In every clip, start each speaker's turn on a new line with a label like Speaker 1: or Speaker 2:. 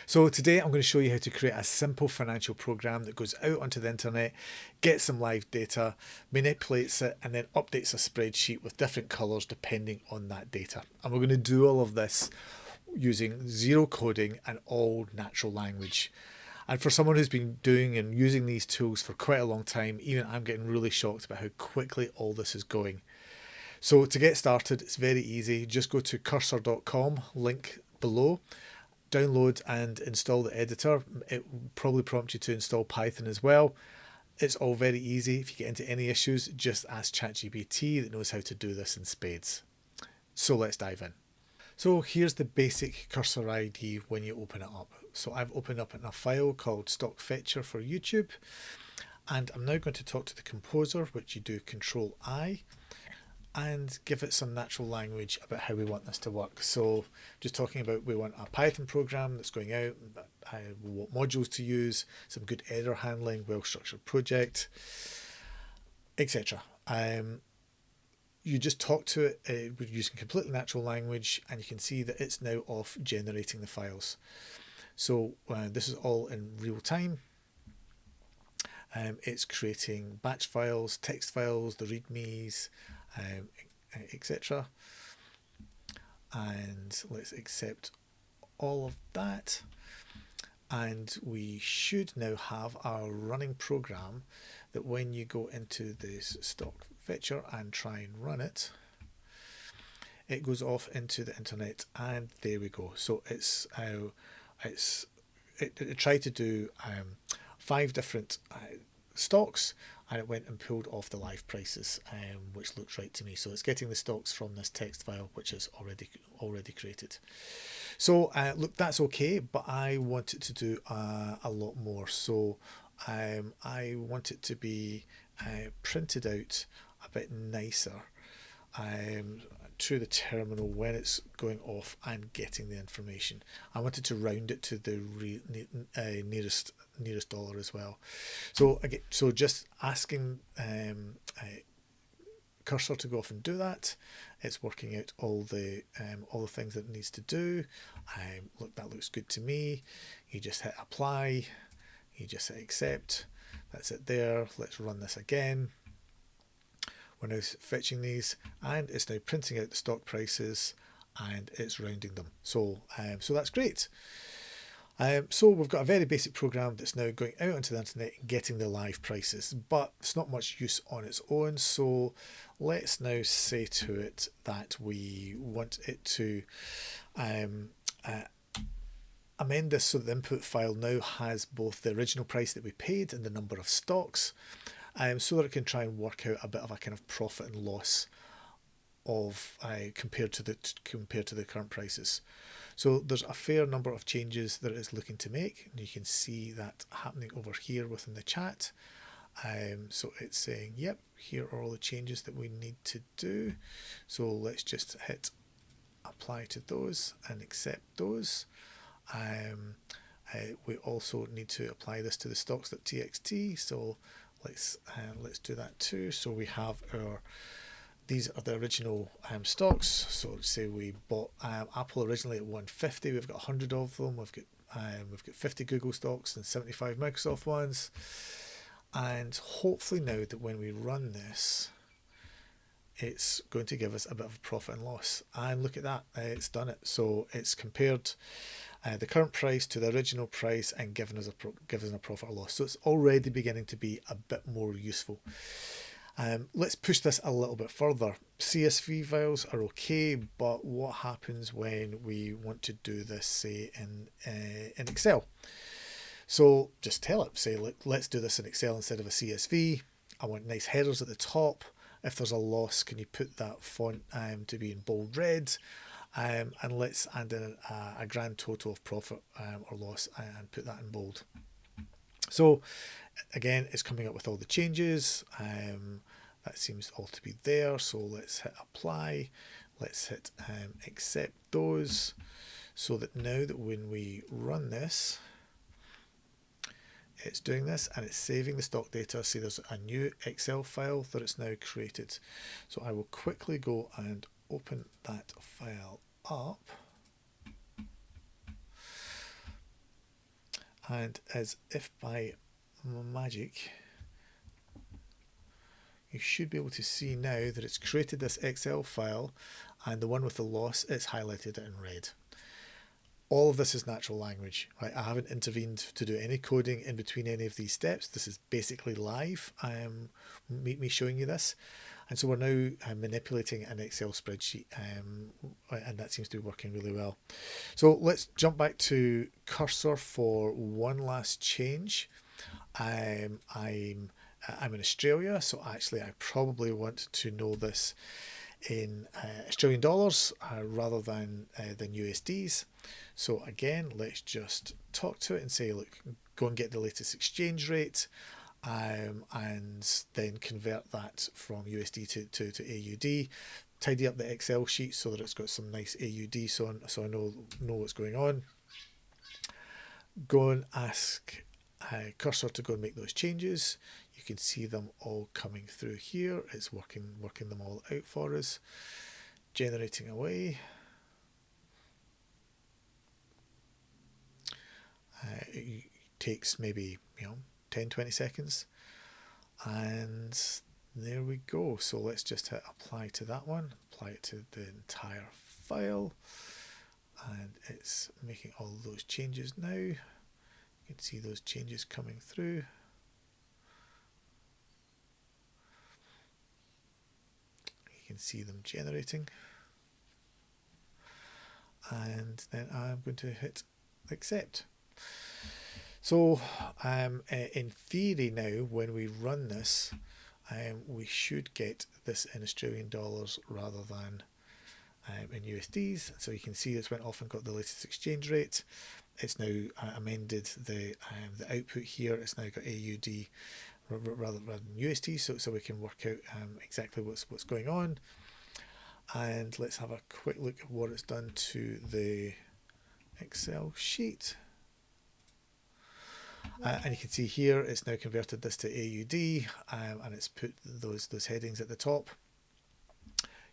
Speaker 1: So today I'm going to show you how to create a simple financial program that goes out onto the internet, gets some live data, manipulates it, and then updates a spreadsheet with different colors depending on that data. And we're going to do all of this using zero coding and all natural language. And for someone who's been doing and using these tools for quite a long time, even I'm getting really shocked about how quickly all this is going. So to get started, it's very easy. Just go to cursor.com, link below, download and install the editor. It will probably prompt you to install Python as well. It's all very easy. If you get into any issues, just ask ChatGPT that knows how to do this in spades. So let's dive in. So here's the basic Cursor ID when you open it up. So I've opened up in a file called Stock Fetcher for YouTube, and I'm now going to talk to the composer, which you do Control I, and give it some natural language about how we want this to work. So just talking about, we want a Python program that's going out, what modules to use, some good error handling, well-structured project, etc. You just talk to it using completely natural language, and you can see that it's now off generating the files. So this is all in real time. It's creating batch files, text files, the readmes, etc. And let's accept all of that. And we should now have our running program that when you go into this Stock Fetcher and try and run it, it goes off into the internet, and there we go. So it tried to do 5 different stocks, and it went and pulled off the live prices, which looks right to me. So it's getting the stocks from this text file, which is already created. So look, that's okay, but I want it to do a lot more. So I want it to be printed out a bit nicer to the terminal when it's going off and getting the information. I wanted to round it to the nearest dollar as well. So again, so just asking Cursor to go off and do that. It's working out all the things that it needs to do. Look, that looks good to me. You just hit apply. You just hit accept. That's it there. Let's run this again. We're now fetching these, and it's now printing out the stock prices, and it's rounding them. So that's great. So we've got a very basic program that's now going out onto the internet and getting the live prices, but it's not much use on its own. So let's now say to it that we want it to amend this so the input file now has both the original price that we paid and the number of stocks, so that it can try and work out a bit of a kind of profit and loss of compared to the current prices. So there's a fair number of changes that it is looking to make, and you can see that happening over here within the chat. So it's saying, yep, here are all the changes that we need to do. So let's just hit apply to those and accept those. We also need to apply this to the stocks.txt, so let's do that too. So we have these are the original stocks. So say we bought Apple originally at 150. We've got 100 of them. We've got 50 Google stocks and 75 Microsoft ones. And hopefully now that when we run this, it's going to give us a bit of a profit and loss. And look at that, it's done it. So it's compared the current price to the original price and given us a profit or loss. So it's already beginning to be a bit more useful. Let's push this a little bit further. CSV files are okay, but what happens when we want to do this, say, in Excel? So just tell it, say, let's do this in Excel instead of a CSV. I want nice headers at the top. If there's a loss, can you put that font to be in bold red? And let's add in a grand total of profit or loss and put that in bold. So again, it's coming up with all the changes. That seems all to be there. So let's hit apply. Let's hit accept those, so that now that when we run this, it's doing this and it's saving the stock data. See, there's a new Excel file that it's now created. So I will quickly go and open that file up. And as if by magic, you should be able to see now that it's created this Excel file, and the one with the loss, it's highlighted it in red. All of this is natural language, right? I haven't intervened to do any coding in between any of these steps. This is basically live. Me showing you this. And so we're now manipulating an Excel spreadsheet, and that seems to be working really well. So let's jump back to Cursor for one last change. I'm in Australia, so actually I probably want to know this in Australian dollars rather than USDs. So again, let's just talk to it and say, look, go and get the latest exchange rate, and then convert that from USD to AUD. Tidy up the Excel sheet so that it's got some nice AUD, so I know what's going on. Go and ask Cursor to go and make those changes. You can see them all coming through here. It's working them all out for us, generating away. It takes maybe 10-20 seconds, and there we go. So let's just hit apply to that one, apply it to the entire file, and it's making all those changes now. You can see those changes coming through. You can see them generating, and then I'm going to hit accept. So in theory now, when we run this, we should get this in Australian dollars rather than in USDs. So you can see it's went off and got the latest exchange rate. It's now amended the output here. It's now got AUD rather than USD, so we can work out exactly what's going on. And let's have a quick look at what it's done to the Excel sheet. And you can see here it's now converted this to AUD, and it's put those headings at the top.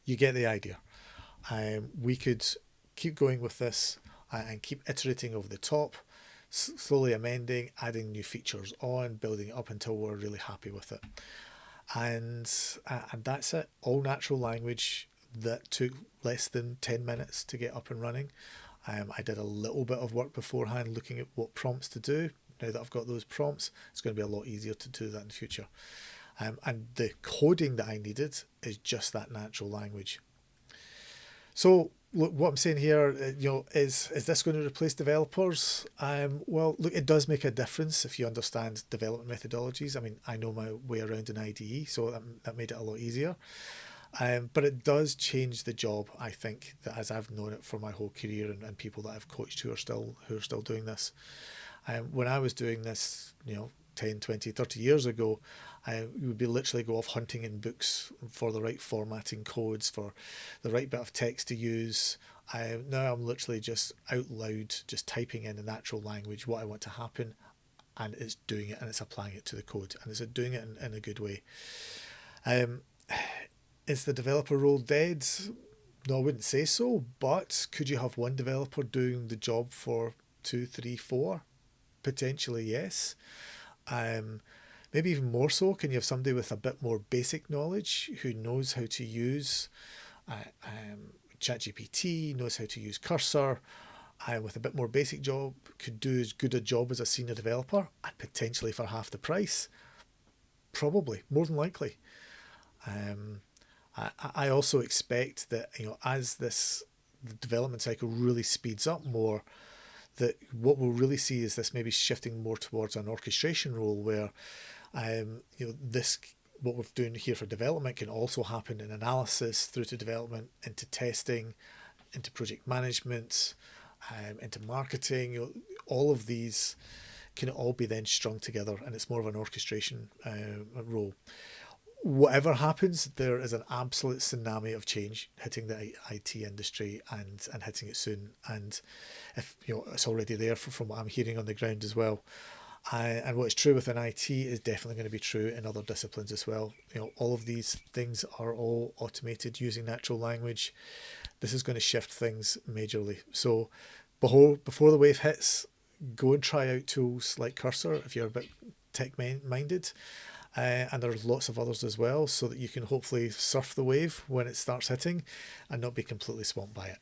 Speaker 1: You get the idea. We could keep going with this and keep iterating over the top, slowly amending, adding new features on, building it up until we're really happy with it. And that's it. All natural language that took less than 10 minutes to get up and running. I did a little bit of work beforehand looking at what prompts to do. Now that I've got those prompts, it's going to be a lot easier to do that in the future. And the coding that I needed is just that natural language. So look, what I'm saying here, is this going to replace developers? Well, look, it does make a difference if you understand development methodologies. I mean, I know my way around an IDE, so that made it a lot easier. But it does change the job, I think, that as I've known it for my whole career, and people that I've coached who are still doing this. When I was doing this, 10, 20, 30 years ago, we would be literally go off hunting in books for the right formatting codes, for the right bit of text to use. Now I'm literally just out loud, just typing in a natural language what I want to happen, and it's doing it, and it's applying it to the code, and it's doing it in a good way. Is the developer role dead? No, I wouldn't say so, but could you have one developer doing the job for 2, 3, 4? Potentially, yes. Maybe even more so, can you have somebody with a bit more basic knowledge who knows how to use ChatGPT, knows how to use Cursor, with a bit more basic job, could do as good a job as a senior developer, and potentially for half the price? Probably, more than likely. I also expect that as the development cycle really speeds up more, that what we'll really see is this maybe shifting more towards an orchestration role where this, what we're doing here for development, can also happen in analysis, through to development, into testing, into project management, into marketing. All of these can all be then strung together, and it's more of an orchestration role. Whatever happens, there is an absolute tsunami of change hitting the IT industry, and hitting it soon. And if it's already there from what I'm hearing on the ground as well. And what's true within IT is definitely going to be true in other disciplines as well. All of these things are all automated using natural language. This is going to shift things majorly. So before the wave hits, go and try out tools like Cursor if you're a bit tech minded. And there's lots of others as well, so that you can hopefully surf the wave when it starts hitting and not be completely swamped by it.